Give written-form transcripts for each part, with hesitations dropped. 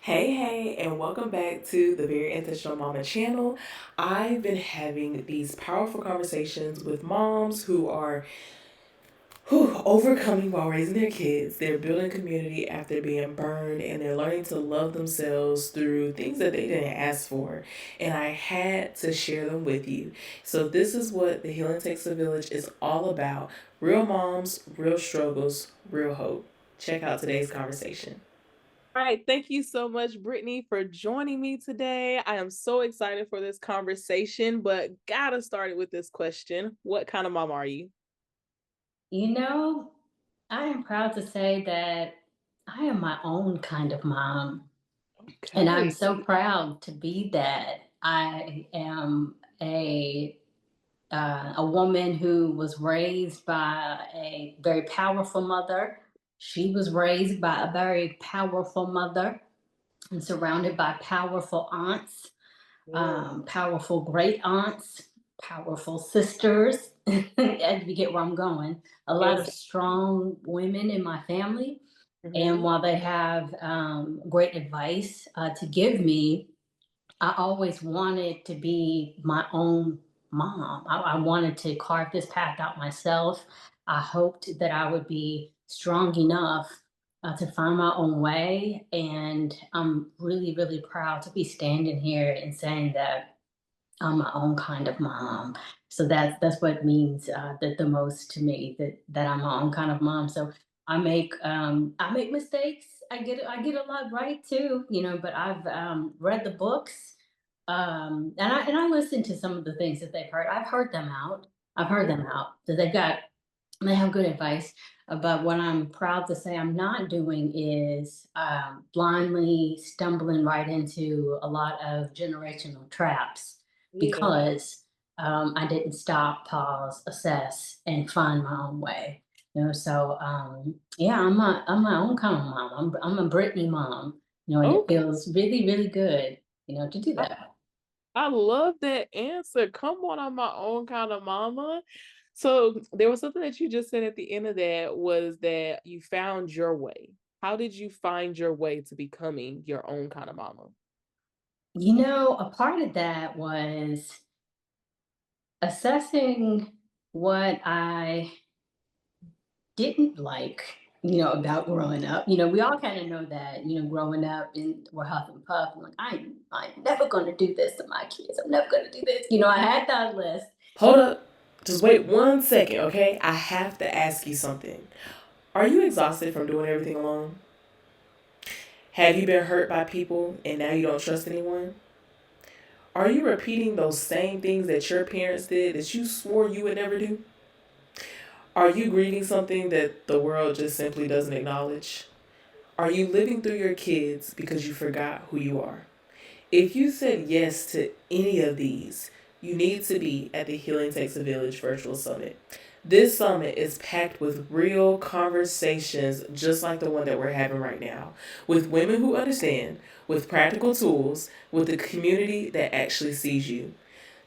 Hey, and welcome back to the Very Intentional Mama channel. I've been having these powerful conversations with moms who are overcoming while raising their kids. They're building community after being burned, and they're learning to love themselves through things that they didn't ask for. And I had to share them with you. So, this is what the Healing Takes a Village is all about: real moms, real struggles, real hope. Check out today's conversation. All right, thank you so much, Brittany, for joining me today. I am so excited for this conversation, but gotta start it with this question. What kind of mom are you? You know, I am proud to say that I am my own kind of mom, and I'm Okay. so proud to be that. I am a woman who was raised by a very powerful mother. She was raised by a very powerful mother and surrounded by powerful aunts, Yeah. powerful great aunts, powerful sisters. As you get where I'm going, a lot of Yes. strong women in my family. And Hmm. while they have great advice to give me, I always wanted to be my own mom. I wanted to carve this path out myself. I hoped that I would be strong enough to find my own way. And I'm really, really proud to be standing here and saying that I'm my own kind of mom. So that's what means the most to me, that I'm my own kind of mom. So I make mistakes. I get a lot right too, but I've read the books, and I listen to some of the things that they've heard. I've heard them out. I've heard them out. So they have good advice. But what I'm proud to say I'm not doing is blindly stumbling right into a lot of generational traps Yeah. because I didn't stop, pause, assess, and find my own way. So yeah, I'm my own kind of mom. I'm a Brittany mom. And it Okay. feels really, really good, to do I, that. I love that answer. Come on, I'm my own kind of mama. So there was something that you just said at the end of that was that you found your way. How did you find your way to becoming your own kind of mama? A part of that was assessing what I didn't like, about growing up. We all kind of know that, growing up and we're huff and puff. And like, I'm never going to do this to my kids. I'm never going to do this. I had that list. Hold up. Just wait 1 second, okay? I have to ask you something. Are you exhausted from doing everything alone? Have you been hurt by people and now you don't trust anyone? Are you repeating those same things that your parents did that you swore you would never do? Are you grieving something that the world just simply doesn't acknowledge? Are you living through your kids because you forgot who you are? If you said yes to any of these, you need to be at the Healing Takes a Village virtual summit. This summit is packed with real conversations just like the one that we're having right now, with women who understand, with practical tools, with a community that actually sees you.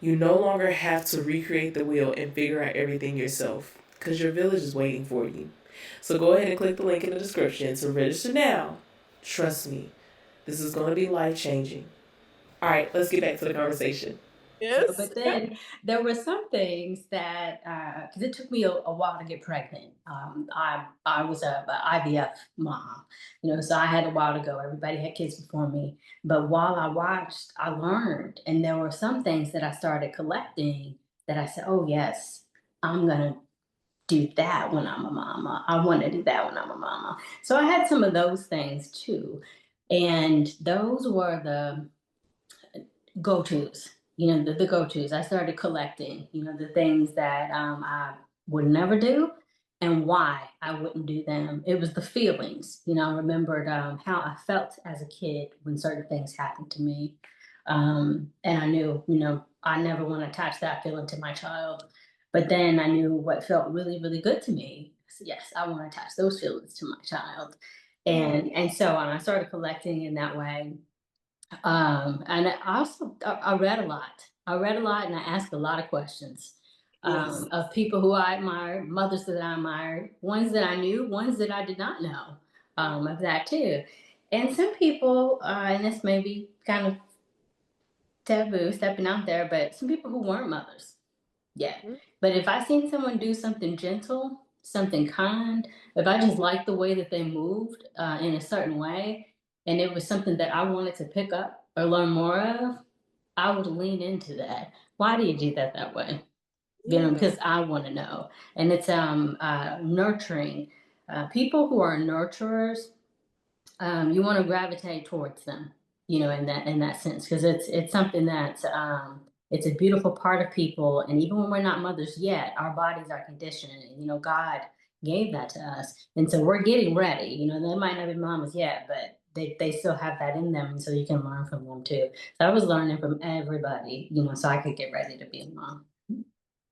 You no longer have to recreate the wheel and figure out everything yourself because your village is waiting for you. So go ahead and click the link in the description to register now. Trust me, this is going to be life changing. All right, let's get back to the conversation. Yes. But then there were some things that, because it took me a while to get pregnant. I was a IVF mom, so I had a while to go. Everybody had kids before me. But while I watched, I learned. And there were some things that I started collecting that I said, oh, yes, I'm going to do that when I'm a mama. I want to do that when I'm a mama. So I had some of those things too. And those were the go-tos, the go-tos. I started collecting, the things that I would never do and why I wouldn't do them. It was the feelings. I remembered how I felt as a kid when certain things happened to me. And I knew, I never want to attach that feeling to my child. But then I knew what felt really, really good to me. I said, yes, I want to attach those feelings to my child. And so on. I started collecting in that way. And I read a lot. I read a lot and I asked a lot of questions Yes. of people who I admired, mothers that I admired, ones that I knew, ones that I did not know of that too. And some people, and this may be kind of taboo stepping out there, but some people who weren't mothers yet. Mm. But if I seen someone do something gentle, something kind, if I just liked the way that they moved in a certain way, and it was something that I wanted to pick up or learn more of, I would lean into that. Why do you do that way? Yeah. Because I want to know. And it's nurturing. People who are nurturers, you want to gravitate towards them, in that sense, because it's something that's it's a beautiful part of people. And even when we're not mothers yet, our bodies are conditioned, and God gave that to us, and so we're getting ready. They might not be mamas yet, but they still have that in them, and so you can learn from them too. So I was learning from everybody, so I could get ready to be a mom.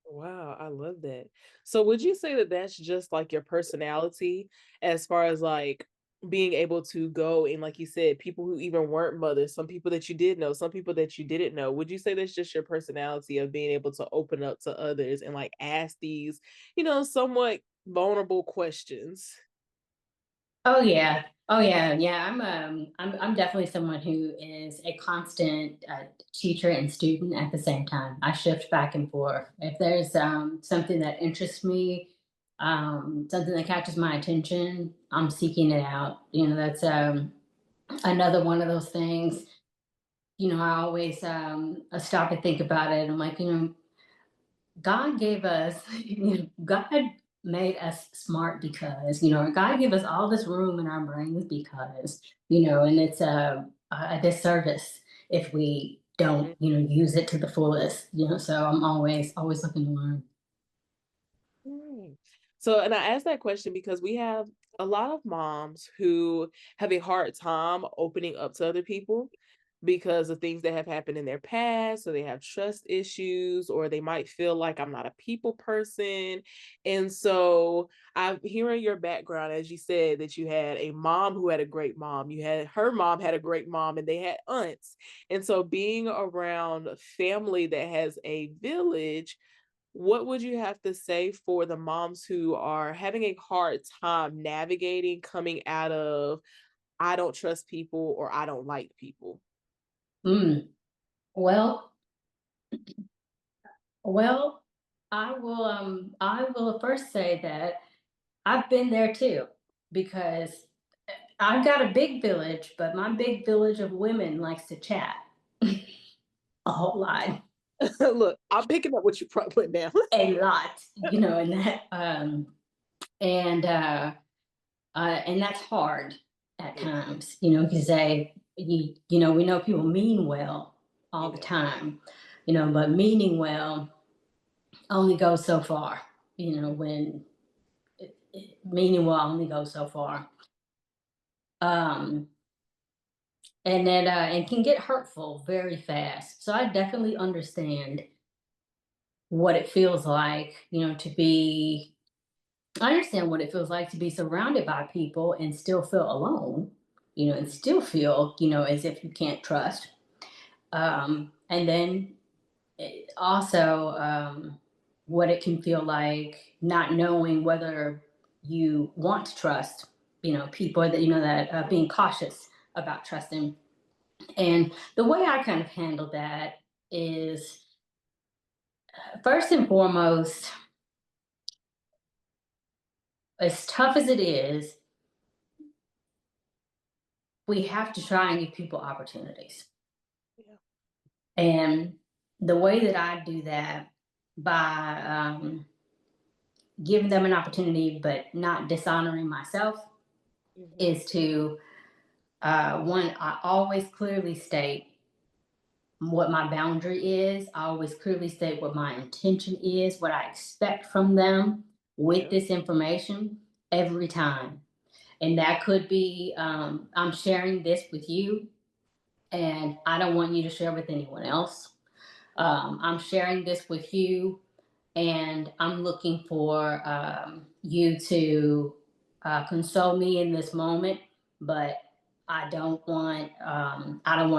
Wow, I love that. So would you say that that's just like your personality as far as like being able to go and like you said, people who even weren't mothers, some people that you did know, some people that you didn't know. Would you say that's just your personality of being able to open up to others and like ask these, somewhat vulnerable questions? Oh yeah. Oh yeah. Yeah. I'm definitely someone who is a constant teacher and student at the same time. I shift back and forth. If there's something that interests me, something that catches my attention, I'm seeking it out. That's another one of those things. I always I stop and think about it. I'm like, God gave us, God made us smart because, God gave us all this room in our brains because, and it's a disservice if we don't, use it to the fullest, so I'm always looking to learn. Mm. So, and I asked that question because we have a lot of moms who have a hard time opening up to other people because of things that have happened in their past, or they have trust issues, or they might feel like I'm not a people person. And so I'm hearing your background, as you said, that you had a mom who had a great mom, you had her mom had a great mom, and they had aunts. And so being around family that has a village, what would you have to say for the moms who are having a hard time navigating coming out of I don't trust people or I don't like people? Mm. Well, well, I will first say that I've been there too, because I've got a big village, but my big village of women likes to chat a whole lot, Look, I'm picking up what you put down. a lot, and that and and that's hard at Yeah, times, because we know people mean well all you the know. time, but meaning well only goes so far, when meaning well only goes so far. Um, and then it can get hurtful very fast. So I definitely understand what it feels like, to be. I understand what it feels like to be surrounded by people and still feel alone, and still feel, as if you can't trust. And then also what it can feel like not knowing whether you want to trust, people that, that being cautious about trusting. And the way I kind of handle that is, first and foremost, as tough as it is, we have to try and give people opportunities. Yeah. And the way that I do that, by giving them an opportunity but not dishonoring myself, Mhm. is to, one, I always clearly state what my boundary is. I always clearly state what my intention is, what I expect from them with Yeah. this information every time. And that could be, I'm sharing this with you, and I don't want you to share with anyone else. I'm sharing this with you, and I'm looking for you to console me in this moment, but I don't want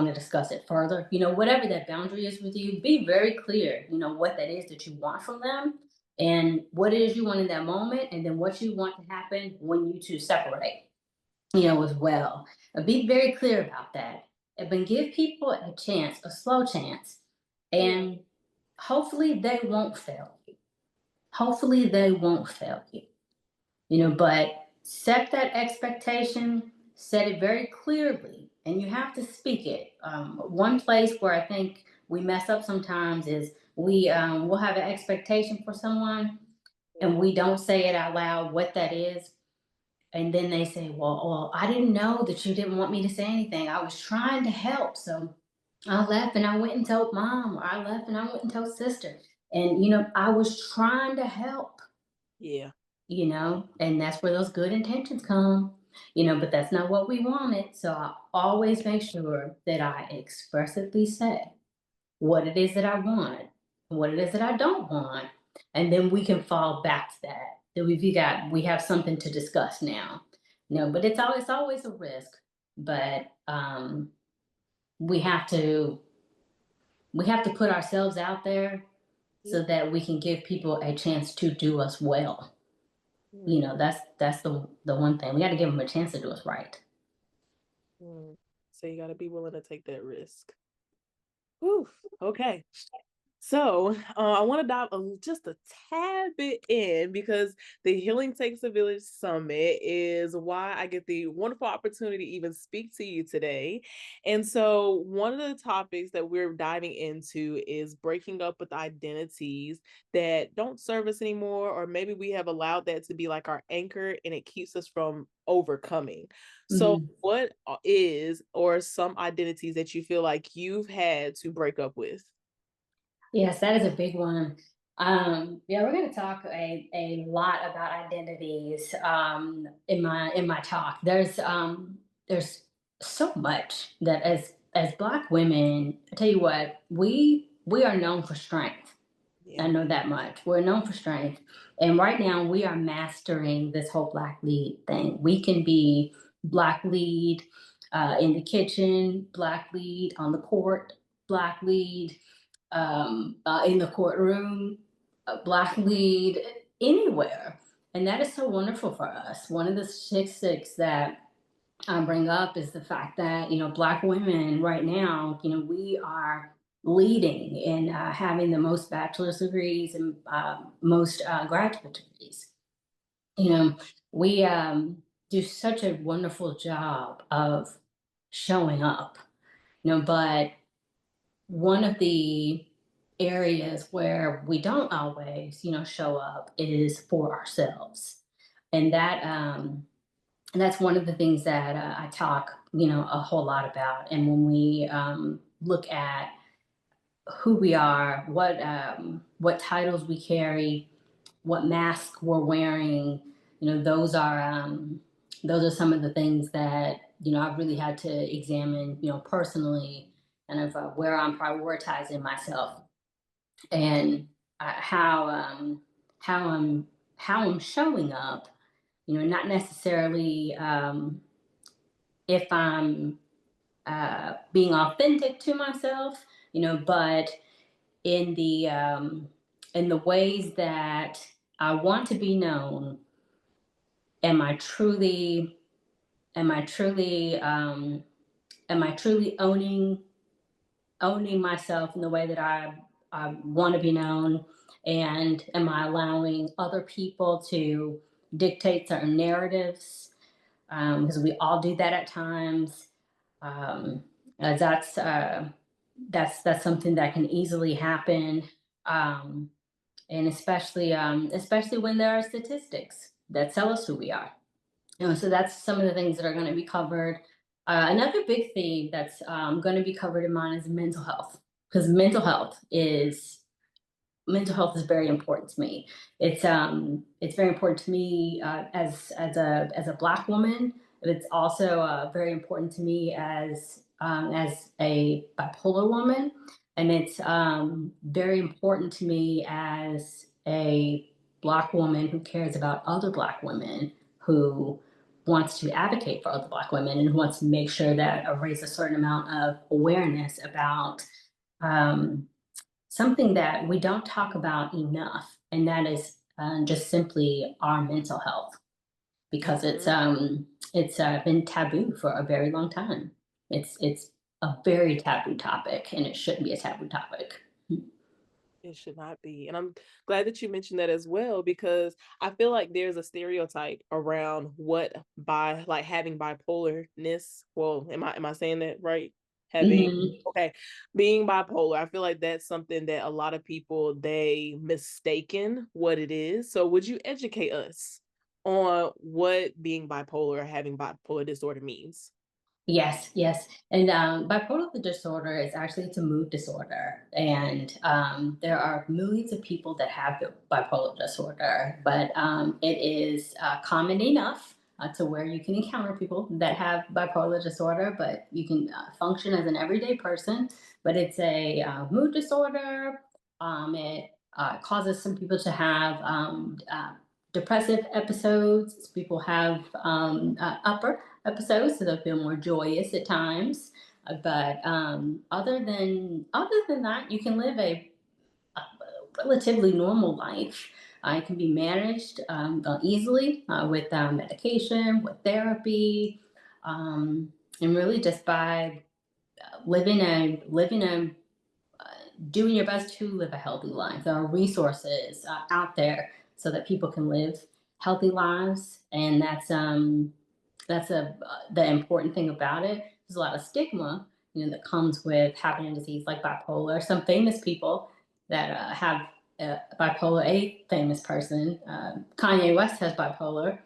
to discuss it further. Whatever that boundary is with you, be very clear. What that is that you want from them, and what it is you want in that moment, and then what you want to happen when you two separate. as well. Be very clear about that. But give people a chance, a slow chance, Yeah. and hopefully they won't fail you. Hopefully they won't fail you. But set that expectation, set it very clearly, and you have to speak it. One place where I think we mess up sometimes is we'll have an expectation for someone, and we don't say it out loud what that is. And then they say, well, I didn't know that you didn't want me to say anything. I was trying to help. So I left and I went and told mom, or I left and I went and told sister. And, I was trying to help, Yeah. and that's where those good intentions come, but that's not what we wanted. So I always make sure that I expressively say what it is that I want, what it is that I don't want, and then we can fall back to that. That we have something to discuss now. But it's always a risk. But we have to put ourselves out there Yeah. so that we can give people a chance to do us well. Mm, That's the one thing we got to give them a chance to do us right. mm. So you got to be willing to take that risk. Whew. Okay. So I want to dive just a tad bit in because the Healing Takes a Village Summit is why I get the wonderful opportunity to even speak to you today. And so one of the topics that we're diving into is breaking up with identities that don't serve us anymore, or maybe we have allowed that to be like our anchor and it keeps us from overcoming. So Mhm. what is or some identities that you feel like you've had to break up with? Yes, that is a big one. Yeah, we're going to talk a lot about identities in my talk. There's so much that as Black women, I tell you what, we are known for strength. I Yeah. know that much. We're known for strength, and right now we are mastering this whole Black lead thing. We can be Black lead in the kitchen, Black lead on the court, Black lead in the courtroom, a Black lead anywhere. And that is so wonderful for us. One of the statistics that I bring up is the fact that, Black women right now, we are leading in having the most bachelor's degrees and most graduate degrees. You know, we do such a wonderful job of showing up, but one of the areas where we don't always, show up is for ourselves. And that's one of the things that I talk, a whole lot about. And when we look at who we are, what titles we carry, what mask we're wearing, those are some of the things that I've really had to examine, personally, and of where I'm prioritizing myself and how I'm showing up. Not necessarily if I'm being authentic to myself, but in the ways that I want to be known. Am I truly am I truly am I truly owning myself in the way that I want to be known? And am I allowing other people to dictate certain narratives? Because we all do that at times. Um, uh, that's uh, that's something that can easily happen, um, and especially when there are statistics that tell us who we are. So that's some of the things that are going to be covered. Another big theme that's going to be covered in mine is mental health, because mental health is very important to me. It's very important to me as a Black woman. It's also very important to me as a bipolar woman, and it's very important to me as a Black woman who cares about other Black women, who wants to advocate for other Black women, and who wants to make sure that I raise a certain amount of awareness about um, something that we don't talk about enough, and that is just simply our mental health. because Mhm. it's been taboo for a very long time. It's a very taboo topic, and it shouldn't be a taboo topic. It should not be. And I'm glad that you mentioned that as well, because I feel like there's a stereotype around what by like having bipolarness. Well, am I saying that right? Having Mhm. okay, being bipolar. I feel like that's something that a lot of people they mistaken what it is. So would you educate us on what being bipolar or having bipolar disorder means? Yes, yes. And bipolar disorder is actually it's a mood disorder, and there are millions of people that have the bipolar disorder, but it is common enough to where you can encounter people that have bipolar disorder, but you can function as an everyday person. But it's a mood disorder. It causes some people to have depressive episodes. People have upper episodes, so they'll feel more joyous at times. But other than that, you can live a relatively normal life. It can be managed easily with medication, with therapy, and really just by living a doing your best to live a healthy life. There are resources out there so that people can live healthy lives, and that's the important thing about it. There's a lot of stigma, that comes with having a disease like bipolar. Some famous people that have bipolar, a famous person, Kanye West has bipolar.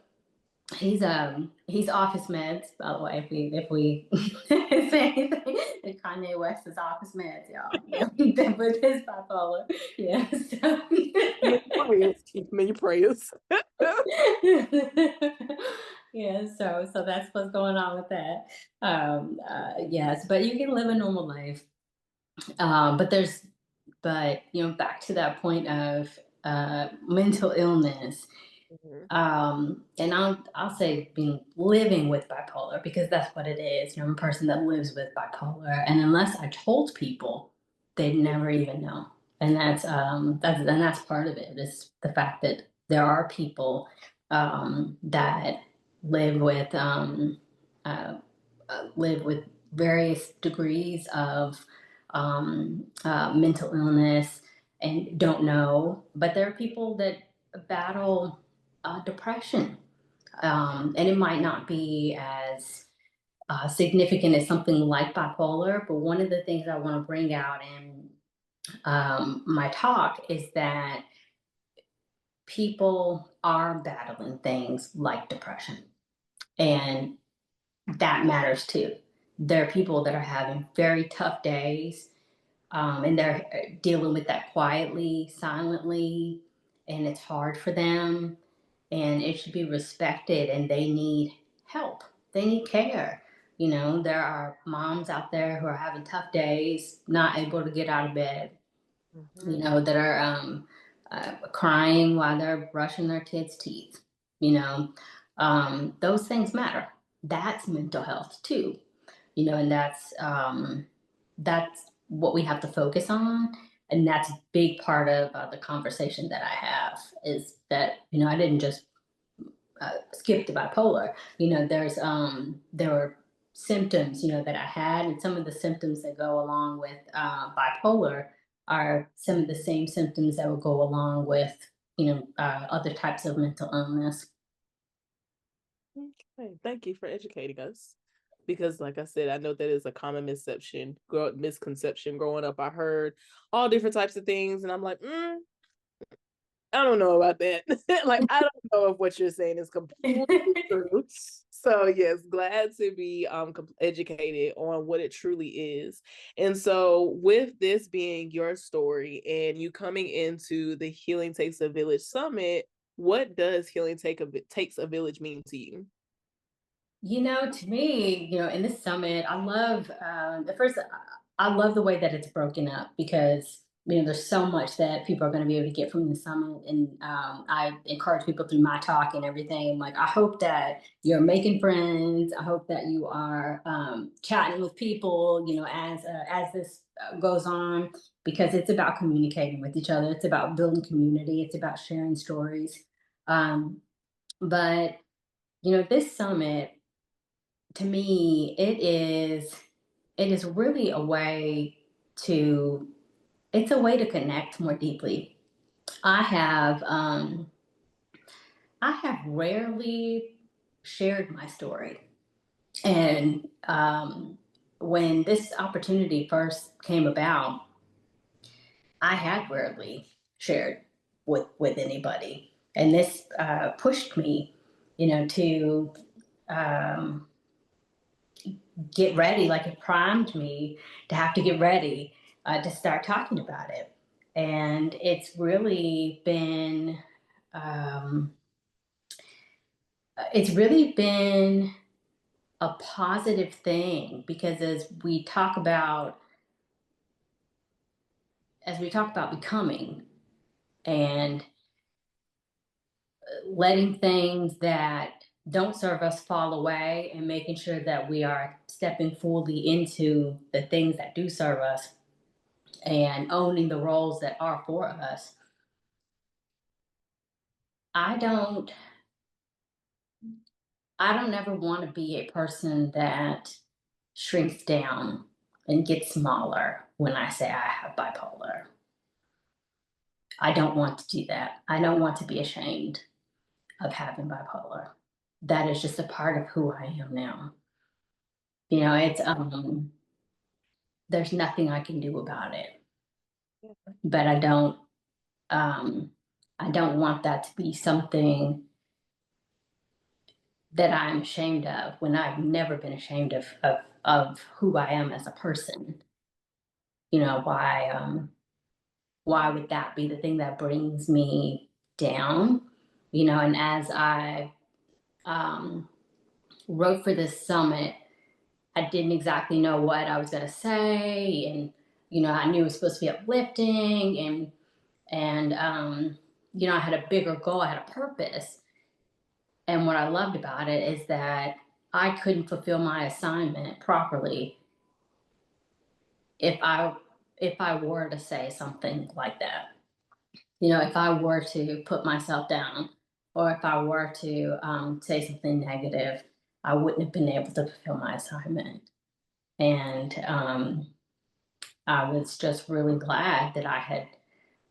He's off his meds, by the way. If we say anything, that Kanye West is off his meds, y'all. Yeah, with his bipolar. Yeah. So. Many prayers. Keep many prayers. Yeah, so that's what's going on with that. Yes, but you can live a normal life. But back to that point of mental illness. Mhm. And I'll say being living with bipolar, because that's what it is. I'm a person that lives with bipolar, and unless I told people, they'd never even know. And that's part of it, is the fact that there are people that live with uh, live with various degrees of mental illness and don't know. But there are people that battle depression, and it might not be as significant as something like bipolar. But one of the things I want to bring out in my talk is that people are battling things like depression, and that matters too. There are people that are having very tough days, and they're dealing with that quietly, silently, and it's hard for them, and it should be respected, and they need help. They need care. There are moms out there who are having tough days, not able to get out of bed, Mhm. that are crying while they're brushing their kids' teeth. Those things matter. That's mental health too. And that's what we have to focus on, and that's a big part of the conversation that I have, is that I didn't just skip the bipolar. There were symptoms that I had, and some of the symptoms that go along with bipolar are some of the same symptoms that would go along with other types of mental illness. Okay, thank you for educating us. Because, like I said, I know that is a common misconception. Growing up, I heard all different types of things, and I'm like, I don't know about that. Like, I don't know if what you're saying is completely true. So, yes, glad to be educated on what it truly is. And so, with this being your story and you coming into the Healing Takes a Village Summit, what does takes a village mean to you? To me, in this summit, I love the first. I love the way that it's broken up, because there's so much that people are going to be able to get from the summit, and I encourage people through my talk and everything. Like, I hope that you're making friends. I hope that you are chatting with people. As this goes on, because it's about communicating with each other. It's about building community. It's about sharing stories. Um, but This summit, to me, it is really a way to it's a way to connect more deeply. I have I have rarely shared my story. And when this opportunity first came about, I had rarely shared with anybody, and this pushed me, to um, get ready. Like, it primed me to have to get ready to start talking about it, and um, it's really been a positive thing, because as we talk about becoming, and letting things that don't serve us fall away, and making sure that we are stepping fully into the things that do serve us, and owning the roles that are for us. I don't I don't ever want to be a person that shrinks down and gets smaller when I say I have bipolar. I don't want to do that. I don't want to be ashamed of having bipolar. That is just a part of who I am now. It's there's nothing I can do about it. But um I don't want that to be something that I'm ashamed of, when I've never been ashamed of who I am as a person. Why would that be the thing that brings me down? And as I um wrote for this summit, I didn't exactly know what I was going to say, and I knew it was supposed to be uplifting, and I had a bigger goal, I had a purpose, and what I loved about it is that I couldn't fulfill my assignment properly if I were to say something like that. If I were to put myself down, or if I were to say something negative, I wouldn't have been able to fulfill my assignment. And I was just really glad that I had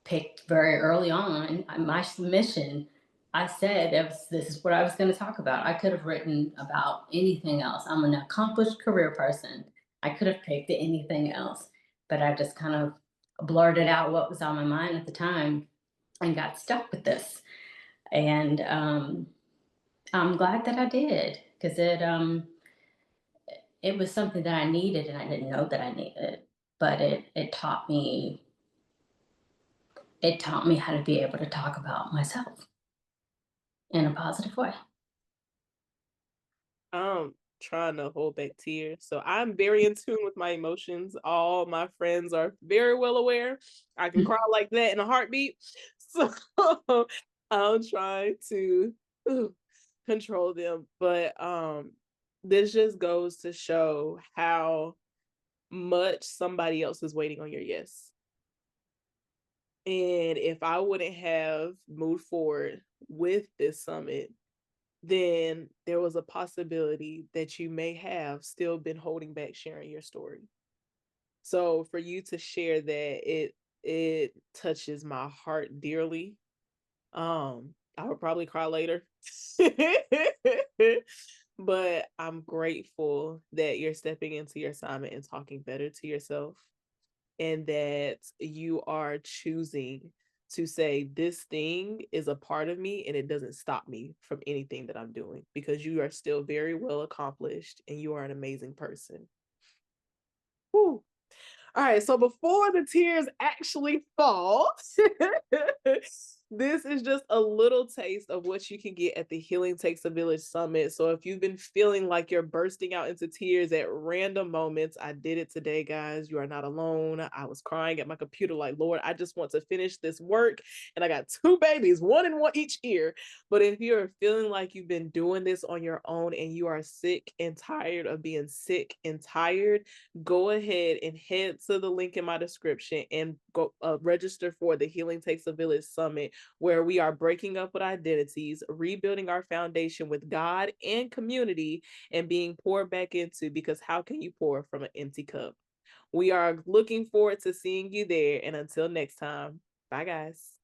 picked very early on my submission. I said this is what I was going to talk about. I could have written about anything else. I'm an accomplished career person. I could have picked anything else, but I just kind of blurted out what was on my mind at the time and got stuck with this. And I'm glad that I did, because it was something that I needed, and I didn't know that I needed. But it taught me how to be able to talk about myself in a positive way. I'm trying to hold back tears. So I'm very in tune with my emotions. All my friends are very well aware. I can cry like that in a heartbeat. So I'm trying to control them. But this just goes to show how much somebody else is waiting on your yes. And if I wouldn't have moved forward with this summit, then there was a possibility that you may have still been holding back sharing your story. So for you to share that, it touches my heart dearly. I would probably cry later. But I'm grateful that you're stepping into your assignment and talking better to yourself, and that you are choosing to say this thing is a part of me and it doesn't stop me from anything that I'm doing, because you are still very well accomplished and you are an amazing person. Whew. All right, so before the tears actually fall, this is just a little taste of what you can get at the Healing Takes a Village Summit. So if you've been feeling like you're bursting out into tears at random moments, I did it today, guys. You are not alone. I was crying at my computer like, Lord, I just want to finish this work. And I got two babies, one in one each ear. But if you're feeling like you've been doing this on your own and you are sick and tired of being sick and tired, go ahead and head to the link in my description and go register for the Healing Takes a Village Summit, where we are breaking up with identities, rebuilding our foundation with God and community, and being poured back into, because how can you pour from an empty cup? We are looking forward to seeing you there. And until next time, bye, guys.